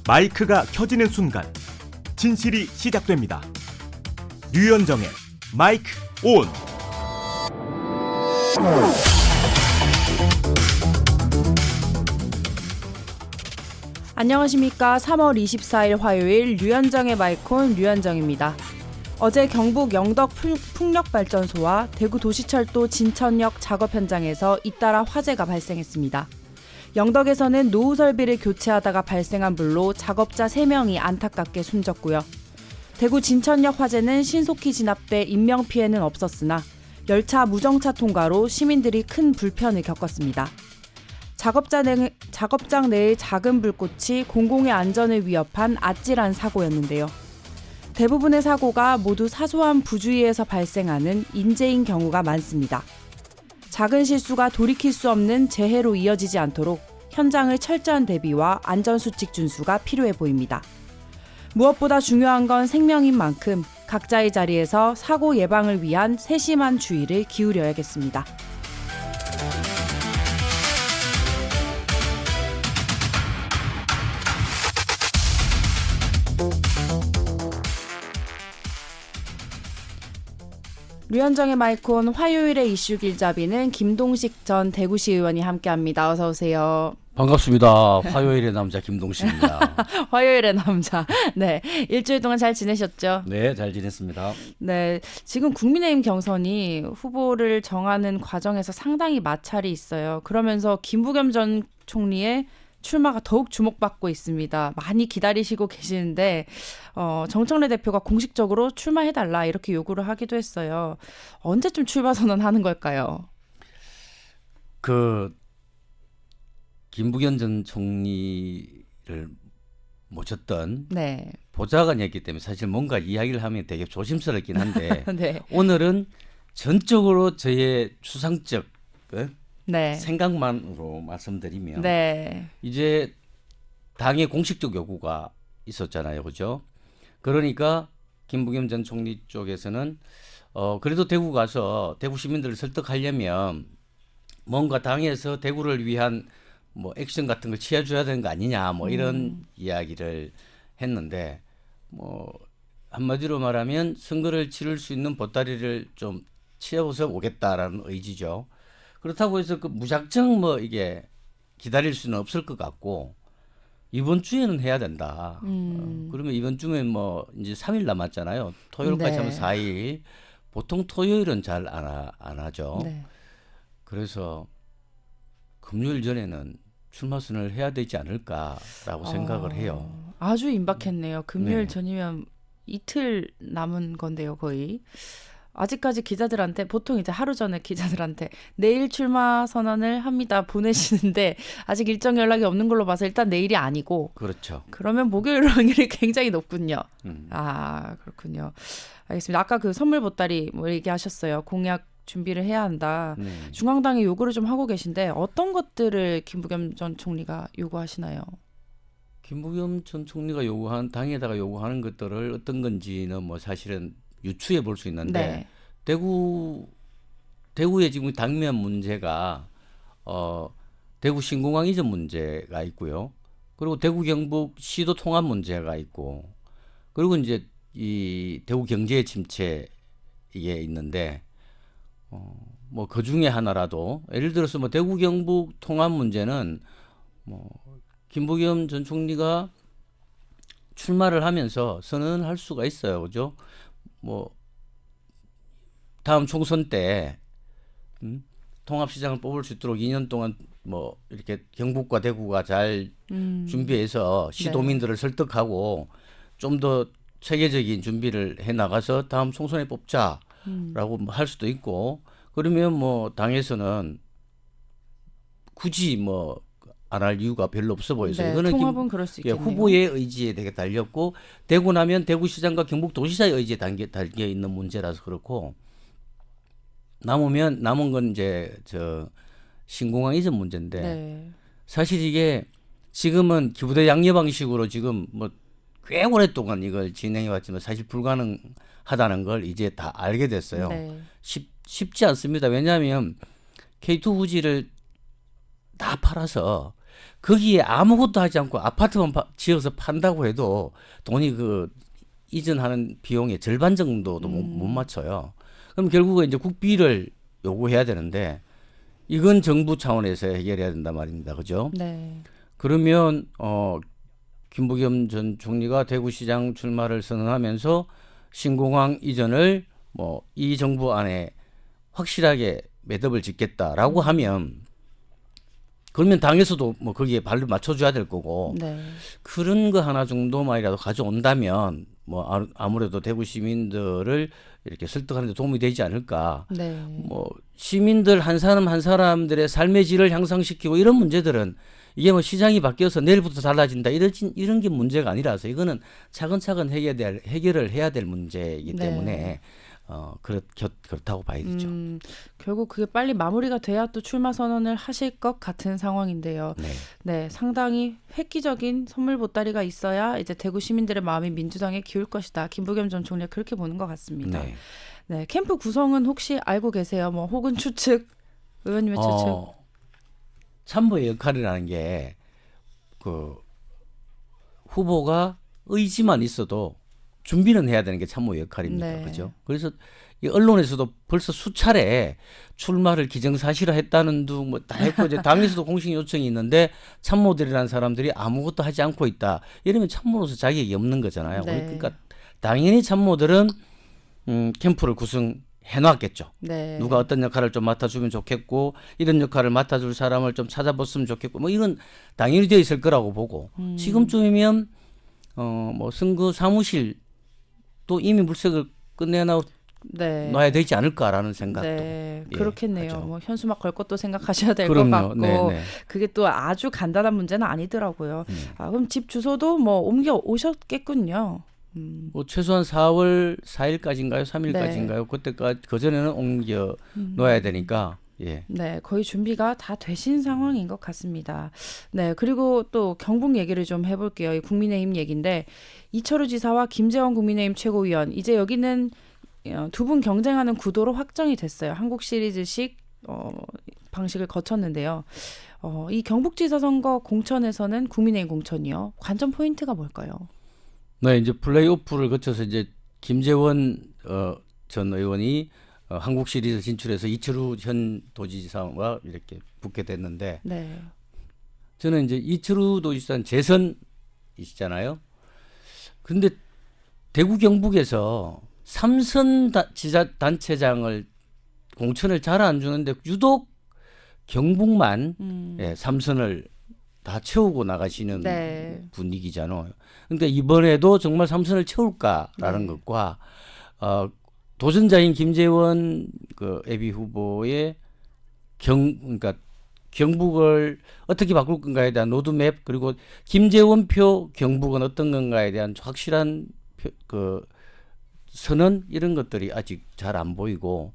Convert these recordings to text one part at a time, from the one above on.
마이크가 켜지는 순간 진실이 시작됩니다. 류현정의 마이크 온. 안녕하십니까. 3월 24일 화요일 류현정의 마이크 온 류현정입니다. 어제 경북 영덕 풍력발전소와 대구 도시철도 진천역 작업 현장에서 잇따라 화재가 발생했습니다. 영덕에서는 노후 설비를 교체하다가 발생한 불로 작업자 3명이 안타깝게 숨졌고요. 대구 진천역 화재는 신속히 진압돼 인명피해는 없었으나 열차 무정차 통과로 시민들이 큰 불편을 겪었습니다. 작업장 내의 작은 불꽃이 공공의 안전을 위협한 아찔한 사고였는데요. 대부분의 사고가 모두 사소한 부주의에서 발생하는 인재인 경우가 많습니다. 작은 실수가 돌이킬 수 없는 재해로 이어지지 않도록 현장을 철저한 대비와 안전수칙 준수가 필요해 보입니다. 무엇보다 중요한 건 생명인 만큼 각자의 자리에서 사고 예방을 위한 세심한 주의를 기울여야겠습니다. 류현정의 마이크온 화요일의 이슈 길잡이는 김동식 전 대구시 의원이 함께합니다. 어서 오세요. 반갑습니다. 화요일의 남자 김동식입니다. 화요일의 남자. 네, 일주일 동안 잘 지내셨죠? 네, 잘 지냈습니다. 네, 지금 국민의힘 경선이 후보를 정하는 과정에서 상당히 마찰이 있어요. 그러면서 김부겸 전 총리의 출마가 더욱 주목받고 있습니다. 많이 기다리시고 계시는데 정청래 대표가 공식적으로 출마해달라 이렇게 요구를 하기도 했어요. 언제쯤 출마 선언하는 걸까요? 김부겸 전 총리를 모셨던 네. 보좌관이었기 때문에 사실 뭔가 이야기를 하면 되게 조심스럽긴 한데 네. 오늘은 전적으로 저의 추상적 네. 생각만으로 말씀드리면 네. 이제 당의 공식적 요구가 있었잖아요, 그죠? 그러니까 김부겸 전 총리 쪽에서는 그래도 대구 가서 대구 시민들을 설득하려면 뭔가 당에서 대구를 위한 뭐 액션 같은 걸 취해줘야 되는 거 아니냐, 뭐 이런 이야기를 했는데 뭐 한마디로 말하면 선거를 치를 수 있는 보따리를 좀 치워서 오겠다라는 의지죠. 그렇다고 해서 무작정 뭐 이게 기다릴 수는 없을 것 같고 이번 주에는 해야 된다. 그러면 이번 주면 뭐 이제 3일 남았잖아요. 토요일까지 네. 하면 4일. 보통 토요일은 잘 안 하죠. 네. 그래서 금요일 전에는 출마 선언을 해야 되지 않을까라고 생각을 해요. 아주 임박했네요. 금요일 네. 전이면 이틀 남은 건데요, 거의. 아직까지 기자들한테 보통 이제 하루 전에 기자들한테 내일 출마 선언을 합니다 보내시는데 아직 일정 연락이 없는 걸로 봐서 일단 내일이 아니고 그렇죠. 그러면 목요일 확률이 굉장히 높군요. 음. 아, 그렇군요. 알겠습니다. 아까 그 선물 보따리 뭐 얘기하셨어요. 공약 준비를 해야 한다. 네. 중앙당이 요구를 좀 하고 계신데 어떤 것들을 김부겸 전 총리가 요구하시나요? 김부겸 전 총리가 요구한 당에다가 요구하는 것들을 어떤 건지는 뭐 사실은 유추해 볼 수 있는데 네. 대구의 지금 당면 문제가 대구 신공항 이전 문제가 있고요. 그리고 대구 경북 시도 통합 문제가 있고 그리고 이제 이 대구 경제 침체 이게 있는데 뭐 그 중에 하나라도 예를 들어서 뭐 대구 경북 통합 문제는 뭐 김부겸 전 총리가 출마를 하면서 선언할 수가 있어요. 그죠? 뭐 다음 총선 때 통합시장을 뽑을 수 있도록 2년 동안 뭐 이렇게 경북과 대구가 잘 준비해서 시도민들을 설득하고 좀 더 체계적인 준비를 해 나가서 다음 총선에 뽑자라고 할 수도 있고 그러면 뭐 당에서는 굳이 뭐 안 할 이유가 별로 없어 보여서요. 네, 이거는 통합은 그럴 수 있겠네요. 후보의 의지에 되게 달렸고 되고 나면 대구시장과 경북도지사의 의지에 달려 있는 문제라서 그렇고 남은 건 이제 저 신공항 이전 문제인데 네. 사실 이게 지금은 기부대 양녀 방식으로 지금 뭐 꽤 오랫동안 이걸 진행해 왔지만 사실 불가능하다는 걸 이제 다 알게 됐어요. 네. 쉽지 않습니다. 왜냐하면 K2 부지를 다 팔아서 거기에 아무것도 하지 않고 아파트만 지어서 판다고 해도 돈이 그 이전하는 비용의 절반 정도도 못 맞춰요. 그럼 결국은 이제 국비를 요구해야 되는데 이건 정부 차원에서 해결해야 된단 말입니다. 그죠? 네. 그러면 김부겸 전 총리가 대구시장 출마를 선언하면서 신공항 이전을 뭐 이 정부 안에 확실하게 매듭을 짓겠다라고 하면 그러면 당에서도 뭐 거기에 발을 맞춰줘야 될 거고 네. 그런 거 하나 정도만이라도 가져온다면 뭐 아무래도 대구 시민들을 이렇게 설득하는 데 도움이 되지 않을까. 네. 뭐 시민들 한 사람 한 사람들의 삶의 질을 향상시키고 이런 문제들은 이게 뭐 시장이 바뀌어서 내일부터 달라진다 이런 게 문제가 아니라서 이거는 차근차근 해결을 해야 될 문제이기 네. 때문에 그렇다고 봐야겠죠. 결국 그게 빨리 마무리가 돼야 또 출마 선언을 하실 것 같은 상황인데요. 네. 네, 상당히 획기적인 선물 보따리가 있어야 이제 대구 시민들의 마음이 민주당에 기울 것이다. 김부겸 전 총리가 그렇게 보는 것 같습니다. 네. 네, 캠프 구성은 혹시 알고 계세요? 뭐 혹은 추측, 의원님의 추측. 참모의 역할이라는 게 그 후보가 의지만 있어도 준비는 해야 되는 게 참모의 역할입니다. 네. 그죠? 그래서 이 언론에서도 벌써 수차례 출마를 기정사실화했다는 둥 뭐 다 했고 이제 당에서도 공식 요청이 있는데 참모들이라는 사람들이 아무것도 하지 않고 있다. 이러면 참모로서 자격이 없는 거잖아요. 네. 그러니까 당연히 참모들은 캠프를 구성해놨겠죠. 네. 누가 어떤 역할을 좀 맡아주면 좋겠고 이런 역할을 맡아줄 사람을 좀 찾아봤으면 좋겠고 뭐 이건 당연히 되어 있을 거라고 보고 지금쯤이면 뭐 선거 사무실 또 이미 물색을 끝내놔야 네. 되지 않을까라는 생각도 네, 예, 그렇겠네요. 하죠. 뭐 현수막 걸 것도 생각하셔야 될 것 그럼요. 같고 네. 그게 또 아주 간단한 문제는 아니더라고요. 그럼 집 주소도 뭐 옮겨 오셨겠군요. 뭐 최소한 4월 4일까지인가요? 3일까지인가요? 그때까지 그 전에는 옮겨 놓아야 되니까 예. 네, 거의 준비가 다 되신 상황인 것 같습니다. 네, 그리고 또 경북 얘기를 좀 해볼게요. 이 국민의힘 얘기인데 이철우 지사와 김재원 국민의힘 최고위원 이제 여기는 두 분 경쟁하는 구도로 확정이 됐어요. 한국 시리즈식 방식을 거쳤는데요. 이 경북지사 선거 공천에서는 국민의힘 공천이요. 관전 포인트가 뭘까요? 네, 이제 플레이오프를 거쳐서 이제 김재원 전 의원이 한국 시리즈 진출해서 이철우 현 도지사와 이렇게 붙게 됐는데 네. 저는 이제 이철우 도지사는 재선이시잖아요. 근데 대구 경북에서 삼선 지자단체장을 공천을 잘 안 주는데 유독 경북만 예, 삼선을 다 채우고 나가시는 네. 분위기잖아요. 그러니까 이번에도 정말 삼선을 채울까라는 네. 것과 도전자인 김재원 그 예비 후보의 그러니까 경북을 어떻게 바꿀 건가에 대한 로드맵 그리고 김재원 표 경북은 어떤 건가에 대한 확실한 그 선언 이런 것들이 아직 잘 안 보이고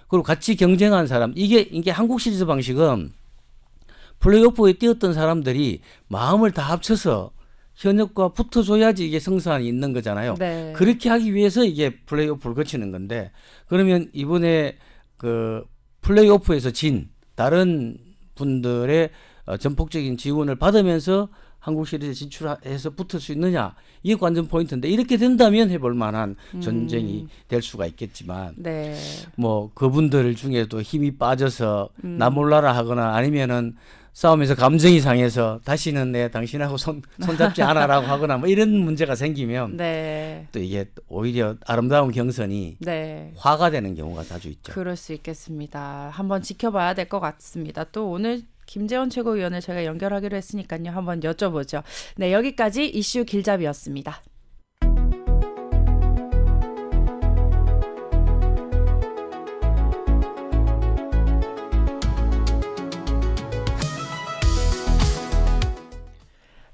그리고 같이 경쟁한 사람 이게 한국 시리즈 방식은 플레이오프에 뛰었던 사람들이 마음을 다 합쳐서 현역과 붙어줘야지 이게 성산이 있는 거잖아요. 네. 그렇게 하기 위해서 이게 플레이오프를 거치는 건데 그러면 이번에 그 플레이오프에서 진 다른 분들의 전폭적인 지원을 받으면서 한국 시리즈에 진출해서 붙을 수 있느냐 이게 관전 포인트인데 이렇게 된다면 해볼 만한 전쟁이 될 수가 있겠지만 네. 뭐 그분들 중에도 힘이 빠져서 나 몰라라 하거나 아니면은 싸움에서 감정이 상해서 다시는 내 당신하고 손잡지 않아라고 하거나 뭐 이런 문제가 생기면 네. 또 이게 오히려 아름다운 경선이 네. 화가 되는 경우가 자주 있죠. 그럴 수 있겠습니다. 한번 지켜봐야 될 것 같습니다. 또 오늘 김재원 최고위원을 저희가 연결하기로 했으니까요. 한번 여쭤보죠. 네, 여기까지 이슈 길잡이였습니다.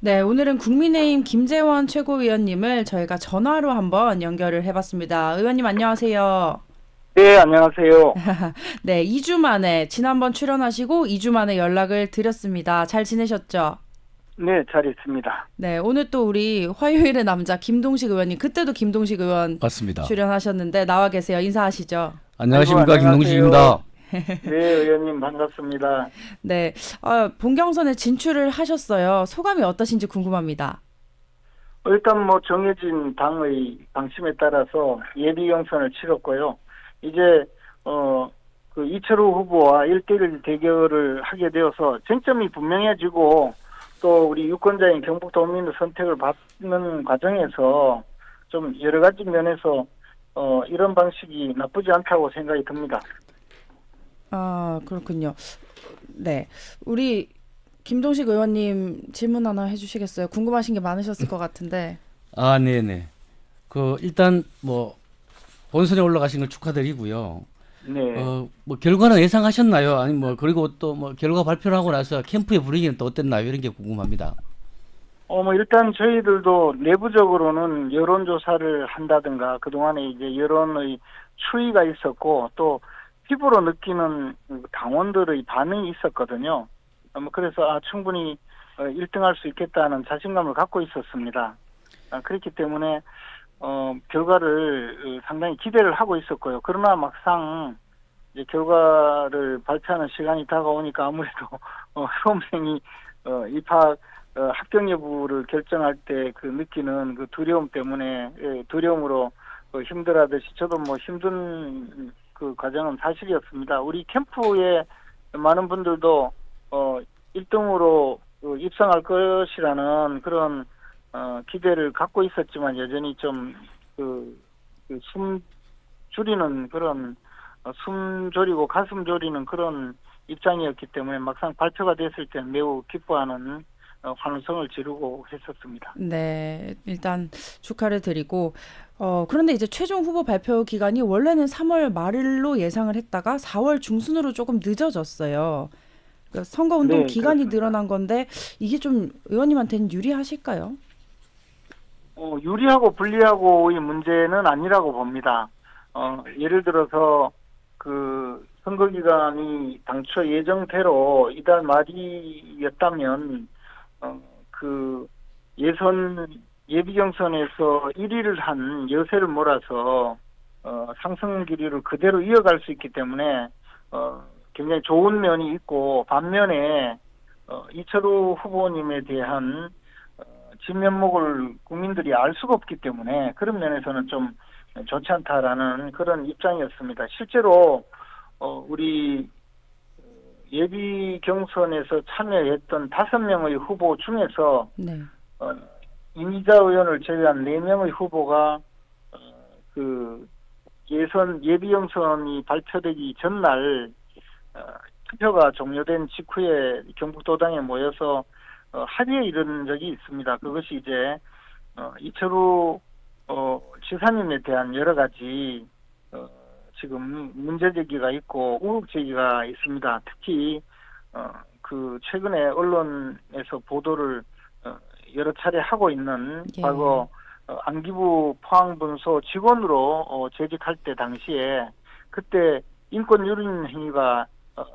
네, 오늘은 국민의힘 김재원 최고위원님을 저희가 전화로 한번 연결을 해봤습니다. 의원님 안녕하세요. 네, 안녕하세요. 네, 2주 만에 지난번 출연하시고 2주 만에 연락을 드렸습니다. 잘 지내셨죠? 네, 잘 있습니다. 네, 오늘 또 우리 화요일의 남자 김동식 의원님, 그때도 김동식 의원 맞습니다. 출연하셨는데 나와 계세요. 인사하시죠. 안녕하십니까 아이고, 안녕하세요. 김동식입니다. 네, 의원님 반갑습니다. 네, 본경선에 진출을 하셨어요. 소감이 어떠신지 궁금합니다. 일단 뭐 정해진 당의 방침에 따라서 예비 경선을 치렀고요. 이제 그 이철우 후보와 1대1 대결을 하게 되어서 쟁점이 분명해지고 또 우리 유권자인 경북도민의 선택을 받는 과정에서 좀 여러 가지 면에서 이런 방식이 나쁘지 않다고 생각이 듭니다. 아, 그렇군요. 네, 우리 김동식 의원님 질문 하나 해주시겠어요? 궁금하신 게 많으셨을 것 같은데. 아, 네네. 일단 뭐 본선에 올라가신 걸 축하드리고요. 네. 뭐 결과는 예상하셨나요? 아니 뭐 그리고 또 뭐 결과 발표를 하고 나서 캠프의 분위기는 또 어땠나요? 이런 게 궁금합니다. 뭐 일단 저희들도 내부적으로는 여론조사를 한다든가 그동안에 이제 여론의 추이가 있었고 또 피부로 느끼는 당원들의 반응이 있었거든요. 그래서 충분히 1등할 수 있겠다는 자신감을 갖고 있었습니다. 그렇기 때문에 결과를 상당히 기대를 하고 있었고요. 그러나 막상 이제 결과를 발표하는 시간이 다가오니까 아무래도 수험생이 입학 합격 여부를 결정할 때 그 느끼는 그 두려움 때문에 두려움으로 힘들어하듯이 저도 뭐 힘든 그 과정은 사실이었습니다. 우리 캠프에 많은 분들도 1등으로 입상할 것이라는 그런 기대를 갖고 있었지만 여전히 좀 숨 줄이는 그런 숨 졸이고 가슴 졸이는 그런 입장이었기 때문에 막상 발표가 됐을 때 매우 기뻐하는 환호성을 지르고 했었습니다. 네, 일단 축하를 드리고 그런데 이제 최종 후보 발표 기간이 원래는 3월 말일로 예상을 했다가 4월 중순으로 조금 늦어졌어요. 그러니까 선거운동 네, 기간이 그렇습니다. 늘어난 건데 이게 좀 의원님한테는 유리하실까요? 유리하고 불리하고의 문제는 아니라고 봅니다. 예를 들어서 그 선거 기간이 당초 예정대로 이달 말이었다면 그 예비 경선에서 1위를 한 여세를 몰아서 상승 기류를 그대로 이어갈 수 있기 때문에 굉장히 좋은 면이 있고 반면에 이철우 후보님에 대한 진면목을 국민들이 알 수가 없기 때문에 그런 면에서는 좀 좋지 않다라는 그런 입장이었습니다. 실제로 우리 예비 경선에서 참여했던 5명의 후보 중에서 네. 이미자 의원을 제외한 4명의 후보가 그 예비 경선이 발표되기 전날 투표가 종료된 직후에 경북도당에 모여서 합의에 이른 적이 있습니다. 그것이 이제 이철우 지사님에 대한 여러 가지 지금 문제 제기가 있고 의혹 제기가 있습니다. 특히 그 최근에 언론에서 보도를 여러 차례 하고 있는 예. 과거 안기부 포항분소 직원으로 재직할 때 당시에 그때 인권 유린 행위가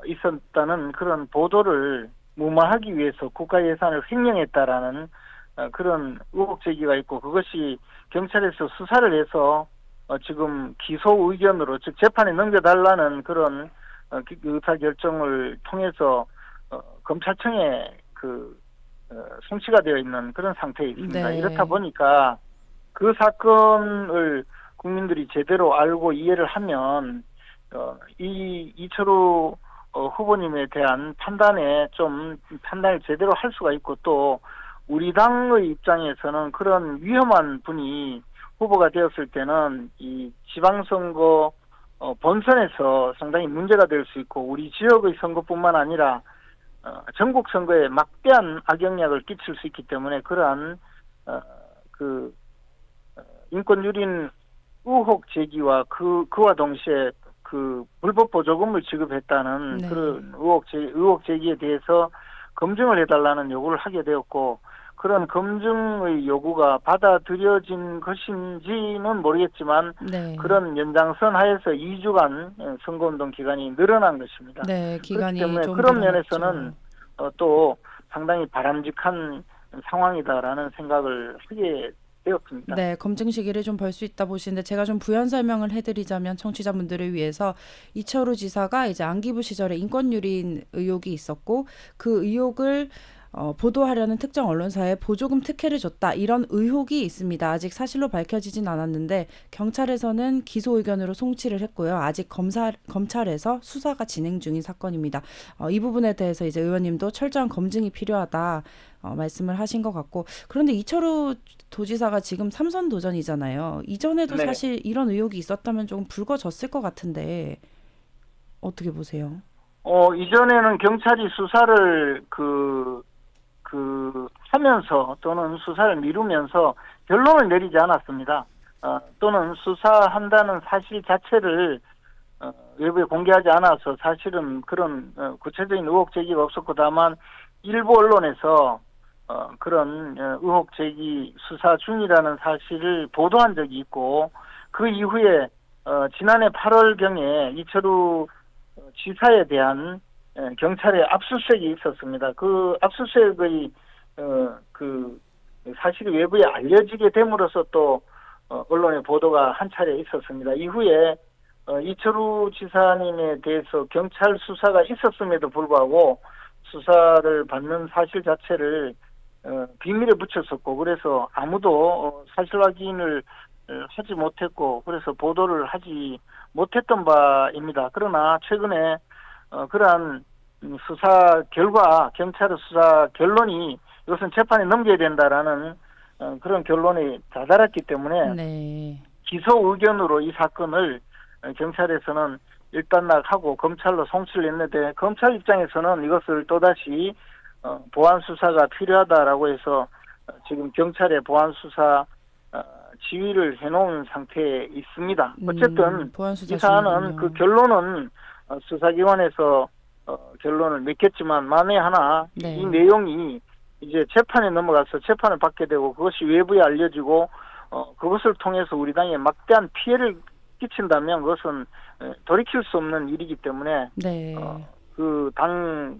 있었다는 그런 보도를 무마하기 위해서 국가 예산을 횡령했다라는 그런 의혹 제기가 있고 그것이 경찰에서 수사를 해서 지금 기소 의견으로 즉 재판에 넘겨달라는 그런 의사 결정을 통해서 검찰청에 송치가 되어 있는 그런 상태에 있습니다. 네. 이렇다 보니까 그 사건을 국민들이 제대로 알고 이해를 하면 이철우 후보님에 대한 판단을 제대로 할 수가 있고 또 우리 당의 입장에서는 그런 위험한 분이 후보가 되었을 때는 이 지방선거 본선에서 상당히 문제가 될 수 있고 우리 지역의 선거뿐만 아니라 전국 선거에 막대한 악영향을 끼칠 수 있기 때문에 그러한 인권 유린 의혹 제기와 그와 동시에 그 불법 보조금을 지급했다는 네. 그런 의혹 제기에 대해서 검증을 해달라는 요구를 하게 되었고 그런 검증의 요구가 받아들여진 것인지는 모르겠지만 네. 그런 연장선 하에서 2주간 선거운동 기간이 늘어난 것입니다. 네, 기간이 그렇기 때문에 좀 그런 늘어났죠. 면에서는 또 상당히 바람직한 상황이다라는 생각을 하게 되었습니다. 네, 검증 시기를 좀 벌 수 있다 보시는데 제가 좀 부연 설명을 해드리자면 청취자분들을 위해서 이철우 지사가 이제 안기부 시절에 인권유린 의혹이 있었고 그 의혹을 보도하려는 특정 언론사에 보조금 특혜를 줬다 이런 의혹이 있습니다. 아직 사실로 밝혀지진 않았는데 경찰에서는 기소 의견으로 송치를 했고요. 아직 검찰에서 수사가 진행 중인 사건입니다. 이 부분에 대해서 이제 의원님도 철저한 검증이 필요하다. 말씀을 하신 것 같고 그런데 이철우 도지사가 지금 3선 도전이잖아요. 이전에도 네. 사실 이런 의혹이 있었다면 조금 불거졌을 것 같은데 어떻게 보세요? 이전에는 경찰이 수사를 하면서 또는 수사를 미루면서 결론을 내리지 않았습니다. 또는 수사한다는 사실 자체를 외부에 공개하지 않아서 사실은 그런 구체적인 의혹 제기가 없었고 다만 일부 언론에서 그런 의혹 제기 수사 중이라는 사실을 보도한 적이 있고 그 이후에 지난해 8월경에 이철우 지사에 대한 경찰의 압수수색이 있었습니다. 그 압수수색의 그 사실이 외부에 알려지게 됨으로써 또 언론의 보도가 한 차례 있었습니다. 이후에 이철우 지사님에 대해서 경찰 수사가 있었음에도 불구하고 수사를 받는 사실 자체를 비밀에 붙였었고 그래서 아무도 사실 확인을 하지 못했고 그래서 보도를 하지 못했던 바입니다. 그러나 최근에 그러한 수사 결과 경찰의 수사 결론이 이것은 재판에 넘겨야 된다라는 그런 결론이 다다랐기 때문에 네. 기소 의견으로 이 사건을 경찰에서는 일단락하고 검찰로 송치를 했는데 검찰 입장에서는 이것을 또다시 보안 수사가 필요하다라고 해서 지금 경찰의 보안 수사 지휘를 해놓은 상태에 있습니다. 어쨌든 보안 수사 이 사안은 중이군요. 그 결론은 수사기관에서 결론을 맺겠지만 만에 하나 네. 이 내용이 이제 재판에 넘어가서 재판을 받게 되고 그것이 외부에 알려지고 그것을 통해서 우리 당에 막대한 피해를 끼친다면 그것은 돌이킬 수 없는 일이기 때문에 네. 그 당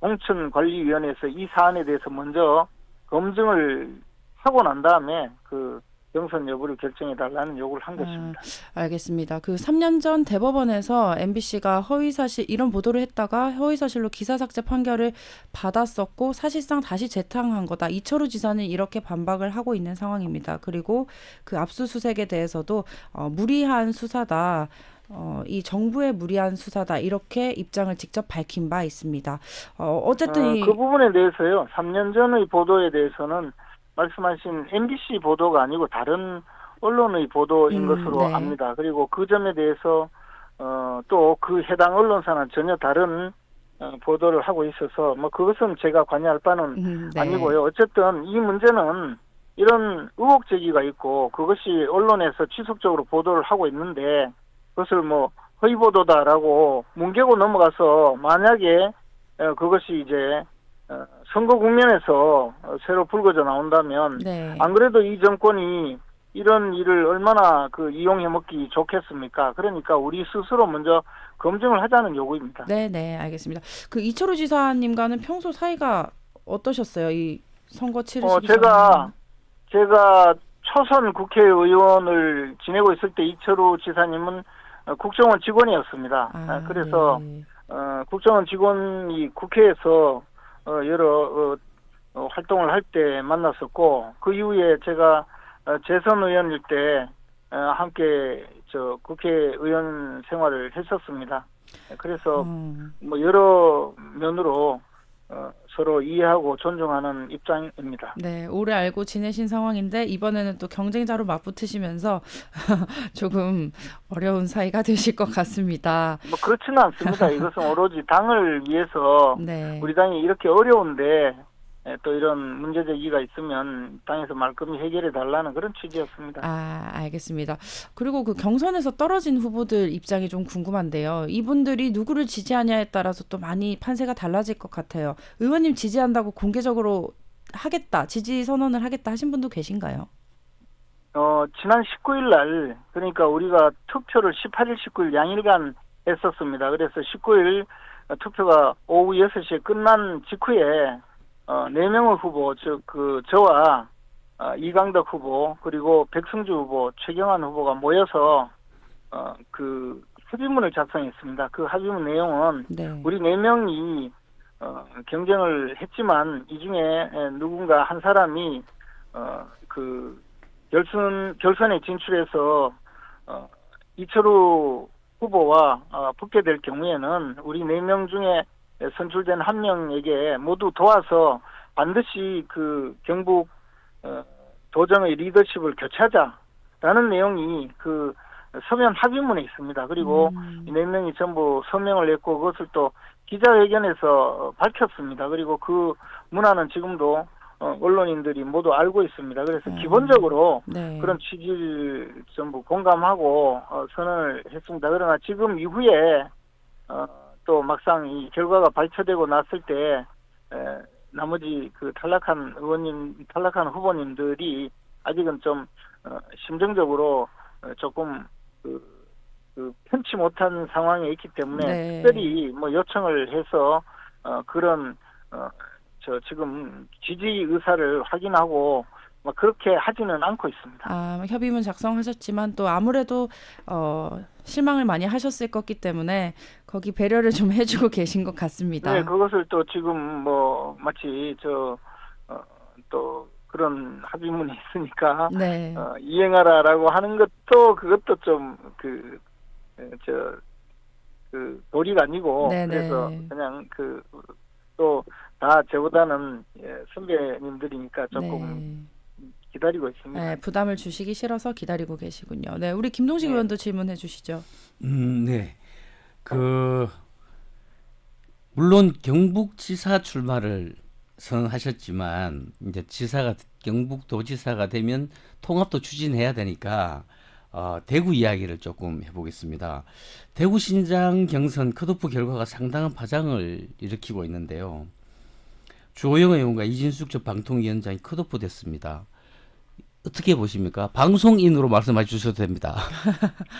공천관리위원회에서 이 사안에 대해서 먼저 검증을 하고 난 다음에 그 경선 여부를 결정해달라는 요구를 한 것입니다. 알겠습니다. 그 3년 전 대법원에서 MBC가 허위사실 이런 보도를 했다가 허위사실로 기사 삭제 판결을 받았었고 사실상 다시 재탕한 거다. 이철우 지사는 이렇게 반박을 하고 있는 상황입니다. 그리고 그 압수수색에 대해서도 무리한 수사다. 이 정부의 무리한 수사다. 이렇게 입장을 직접 밝힌 바 있습니다. 어쨌든 그 부분에 대해서요. 3년 전의 보도에 대해서는 말씀하신 MBC 보도가 아니고 다른 언론의 보도인 것으로 네. 압니다. 그리고 그 점에 대해서 또 그 해당 언론사는 전혀 다른 보도를 하고 있어서 뭐 그것은 제가 관여할 바는 네. 아니고요. 어쨌든 이 문제는 이런 의혹 제기가 있고 그것이 언론에서 지속적으로 보도를 하고 있는데 그것을 뭐 허위 보도다라고 뭉개고 넘어가서 만약에 그것이 이제 선거 국면에서 새로 불거져 나온다면 네. 안 그래도 이 정권이 이런 일을 얼마나 이용해 먹기 좋겠습니까? 그러니까 우리 스스로 먼저 검증을 하자는 요구입니다. 네, 알겠습니다. 그 이철우 지사님과는 평소 사이가 어떠셨어요? 이 선거 치르시기 제가 초선 국회의원을 지내고 있을 때 이철우 지사님은 국정원 직원이었습니다. 그래서 네. 국정원 직원이 국회에서 여러 활동을 할 때 만났었고 그 이후에 제가 재선 의원일 때 함께 국회의원 생활을 했었습니다. 그래서 뭐 여러 면으로 서로 이해하고 존중하는 입장입니다. 네, 오래 알고 지내신 상황인데 이번에는 또 경쟁자로 맞붙으시면서 조금 어려운 사이가 되실 것 같습니다. 뭐 그렇지는 않습니다. 이것은 오로지 당을 위해서 네. 우리 당이 이렇게 어려운데 또 이런 문제 제기가 있으면 당에서 말끔히 해결해 달라는 그런 취지였습니다. 알겠습니다. 그리고 그 경선에서 떨어진 후보들 입장이 좀 궁금한데요. 이분들이 누구를 지지하냐에 따라서 또 많이 판세가 달라질 것 같아요. 의원님 지지한다고 공개적으로 하겠다, 지지 선언을 하겠다 하신 분도 계신가요? 지난 19일 날 그러니까 우리가 투표를 18일, 19일 양일간 했었습니다. 그래서 19일 투표가 오후 6시에 끝난 직후에 4명의 후보, 저와 이강덕 후보 그리고 백승주 후보, 최경환 후보가 모여서 그 합의문을 작성했습니다. 그 합의문 내용은 네. 우리 4명이 경쟁을 했지만 이 중에 누군가 한 사람이 그 결선에 진출해서 이철우 후보와 붙게 될 경우에는 우리 4명 중에 선출된 한 명에게 모두 도와서 반드시 그 경북 도정의 리더십을 교체하자라는 내용이 그 서면 합의문에 있습니다. 그리고 이 4명이 전부 서명을 냈고 그것을 또 기자회견에서 밝혔습니다. 그리고 그 문화는 지금도 언론인들이 모두 알고 있습니다. 그래서 기본적으로 네. 그런 취지를 전부 공감하고 선언을 했습니다. 그러나 지금 이후에 또 막상 이 결과가 발표되고 났을 때 나머지 그 탈락한 후보님들이 아직은 좀 심정적으로 조금 편치 못한 상황에 있기 때문에 네. 특별히 뭐 요청을 해서 그런 지금 지지 의사를 확인하고 뭐 그렇게 하지는 않고 있습니다. 협의문 작성하셨지만 또 아무래도 실망을 많이 하셨을 거기 때문에 거기 배려를 좀 해주고 계신 것 같습니다. 네, 그것을 또 지금 뭐 마치 또 그런 합의문이 있으니까 네. 이행하라라고 하는 것도 그것도 좀 도리가 아니고 네네. 그래서 그냥 또 다 저보다는 선배님들이니까 조금 기다리고 있습니다. 네, 부담을 주시기 싫어서 기다리고 계시군요. 네, 우리 김동식 의원도 질문해 주시죠. 네. 물론 경북지사 출마를 선언하셨지만 이제 경북도지사가 되면 통합도 추진해야 되니까 대구 이야기를 조금 해보겠습니다. 대구 신장 경선 컷오프 결과가 상당한 파장을 일으키고 있는데요. 주호영 의원과 이진숙 전 방통위원장이 컷오프 됐습니다. 어떻게 보십니까? 방송인으로 말씀해 주셔도 됩니다.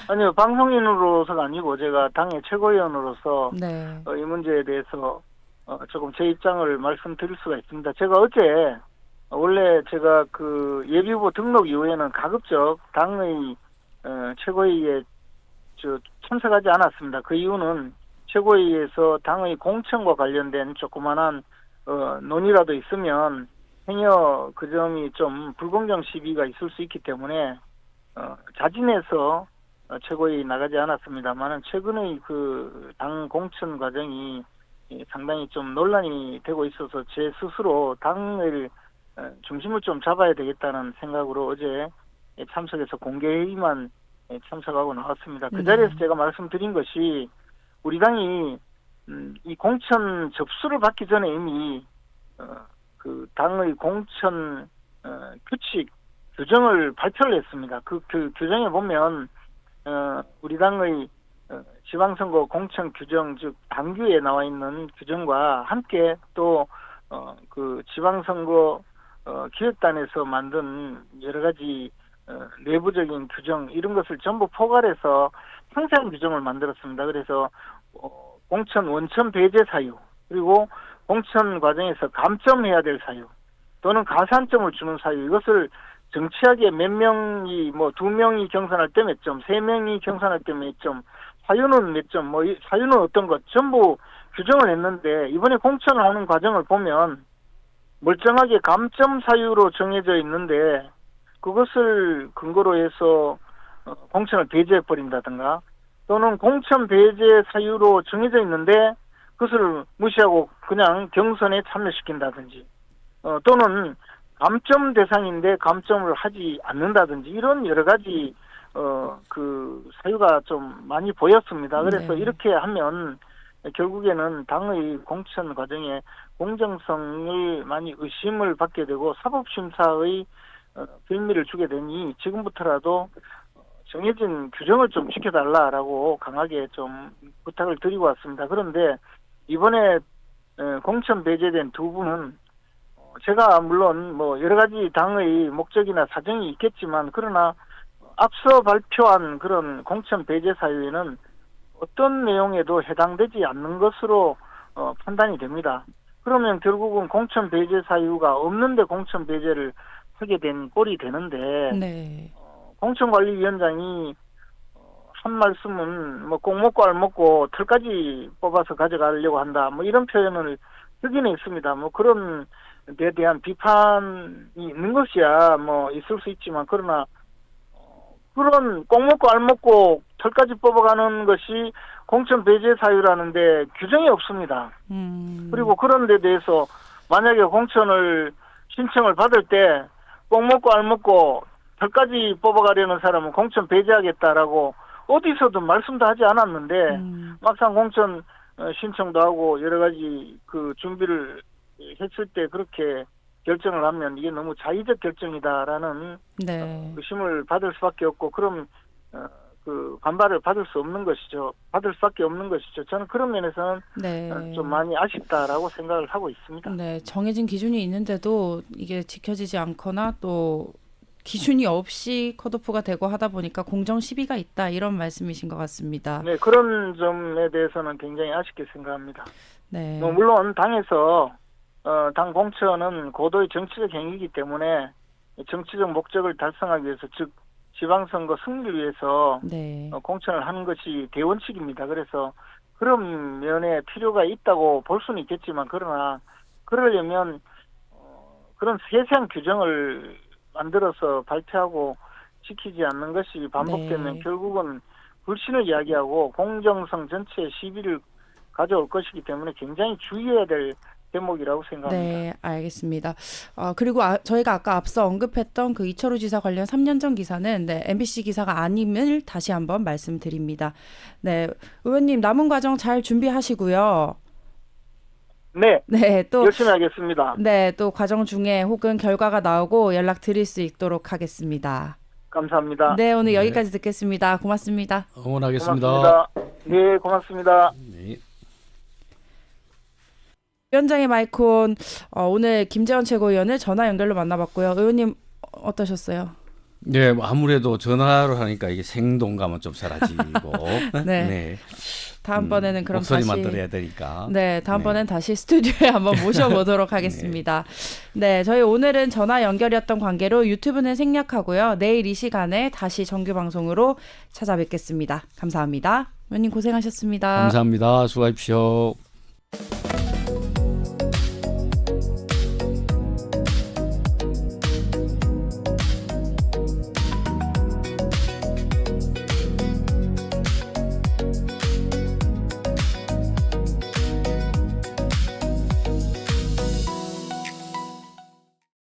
아니요, 방송인으로서가 아니고 제가 당의 최고위원으로서 네. 이 문제에 대해서 조금 제 입장을 말씀드릴 수가 있습니다. 제가 어제 원래 제가 그 예비후보 등록 이후에는 가급적 당의 최고위에 참석하지 않았습니다. 그 이유는 최고위에서 당의 공천과 관련된 조그만한 논의라도 있으면 행여 그 점이 좀 불공정 시비가 있을 수 있기 때문에 자진해서 최고위 나가지 않았습니다만은 최근의 그 당 공천 과정이 상당히 좀 논란이 되고 있어서 제 스스로 당을 중심을 좀 잡아야 되겠다는 생각으로 어제 참석해서 공개회의만 참석하고 나왔습니다. 그 자리에서 제가 말씀드린 것이 우리 당이 이 공천 접수를 받기 전에 이미 그 당의 공천 규칙 규정을 발표를 했습니다. 그 규정에 보면 우리 당의 지방선거 공천 규정 즉 당규에 나와 있는 규정과 함께 또 그 지방선거 기획단에서 만든 여러 가지 내부적인 규정 이런 것을 전부 포괄해서 상세한 규정을 만들었습니다. 그래서 공천 원천 배제 사유 그리고 공천 과정에서 감점해야 될 사유 또는 가산점을 주는 사유 이것을 정치하게 몇 명이 뭐 2명이 경선할 때 몇 점, 3명이 경선할 때 몇 점, 사유는 몇 점, 뭐 사유는 어떤 것 전부 규정을 했는데 이번에 공천을 하는 과정을 보면 멀쩡하게 감점 사유로 정해져 있는데 그것을 근거로 해서 공천을 배제해 버린다든가 또는 공천 배제 사유로 정해져 있는데 그것을 무시하고 그냥 경선에 참여시킨다든지 또는 감점 대상인데 감점을 하지 않는다든지 이런 여러 가지 그 사유가 좀 많이 보였습니다. 그래서 네. 이렇게 하면 결국에는 당의 공천 과정에 공정성을 많이 의심을 받게 되고 사법심사의 빌미를 주게 되니 지금부터라도 정해진 규정을 좀 지켜달라라고 강하게 좀 부탁을 드리고 왔습니다. 그런데 이번에 공천 배제된 두 분은 제가 물론 뭐 여러 가지 당의 목적이나 사정이 있겠지만 그러나 앞서 발표한 그런 공천 배제 사유에는 어떤 내용에도 해당되지 않는 것으로 판단이 됩니다. 그러면 결국은 공천 배제 사유가 없는데 공천 배제를 하게 된 꼴이 되는데 네. 공천관리위원장이 한 말씀은 뭐 꼭 먹고 알 먹고 털까지 뽑아서 가져가려고 한다. 뭐 이런 표현을 쓰기는 있습니다. 뭐 그런 데 대한 비판이 있는 것이야 뭐 있을 수 있지만 그러나 그런 꼭 먹고 알 먹고 털까지 뽑아가는 것이 공천 배제 사유라는데 규정이 없습니다. 그리고 그런 데 대해서 만약에 공천을 신청을 받을 때 꼭 먹고 알 먹고 털까지 뽑아가려는 사람은 공천 배제하겠다라고 어디서도 말씀도 하지 않았는데 막상 공천 신청도 하고 여러 가지 그 준비를 했을 때 그렇게 결정을 하면 이게 너무 자의적 결정이다라는 네. 의심을 받을 수밖에 없고 그럼 그 반발을 받을 수 없는 것이죠. 받을 수밖에 없는 것이죠. 저는 그런 면에서는 네. 좀 많이 아쉽다라고 생각을 하고 있습니다. 네, 정해진 기준이 있는데도 이게 지켜지지 않거나 또 기준이 없이 컷오프가 되고 하다 보니까 공정 시비가 있다 이런 말씀이신 것 같습니다. 네, 그런 점에 대해서는 굉장히 아쉽게 생각합니다. 네. 뭐 물론 당에서 당 공천은 고도의 정치적 행위이기 때문에 정치적 목적을 달성하기 위해서 즉 지방선거 승리를 위해서 네. 공천을 하는 것이 대원칙입니다. 그래서 그런 면에 필요가 있다고 볼 수는 있겠지만 그러나 그러려면 그런 세세한 규정을 만들어서 발표하고 지키지 않는 것이 반복되면 네. 결국은 불신을 이야기하고 공정성 전체에 시비를 가져올 것이기 때문에 굉장히 주의해야 될 대목이라고 생각합니다. 네, 알겠습니다. 그리고 저희가 아까 앞서 언급했던 그 이철우 지사 관련 3년 전 기사는 네, MBC 기사가 아님을 다시 한번 말씀드립니다. 네, 의원님 남은 과정 잘 준비하시고요. 네, 네, 또 열심히 하겠습니다. 네, 또 과정 중에 혹은 결과가 나오고 연락 드릴 수 있도록 하겠습니다. 감사합니다. 네, 오늘 여기까지 듣겠습니다. 고맙습니다. 응원하겠습니다. 고맙습니다. 네, 고맙습니다. 네. 위원장의 마이크온 오늘 김재원 최고위원을 전화 연결로 만나봤고요. 의원님 어떠셨어요? 네, 뭐 아무래도 전화로 하니까 이게 생동감은 좀 사라지고 네. 네. 다음번에는 그럼 목소리만 다시 들어야 되니까. 네, 다음번엔 다시 스튜디오에 한번 모셔보도록 하겠습니다. 네, 저희 오늘은 전화 연결이었던 관계로 유튜브는 생략하고요. 내일 이 시간에 다시 정규 방송으로 찾아뵙겠습니다. 감사합니다. 의원님 고생하셨습니다. 감사합니다. 수고하십시오.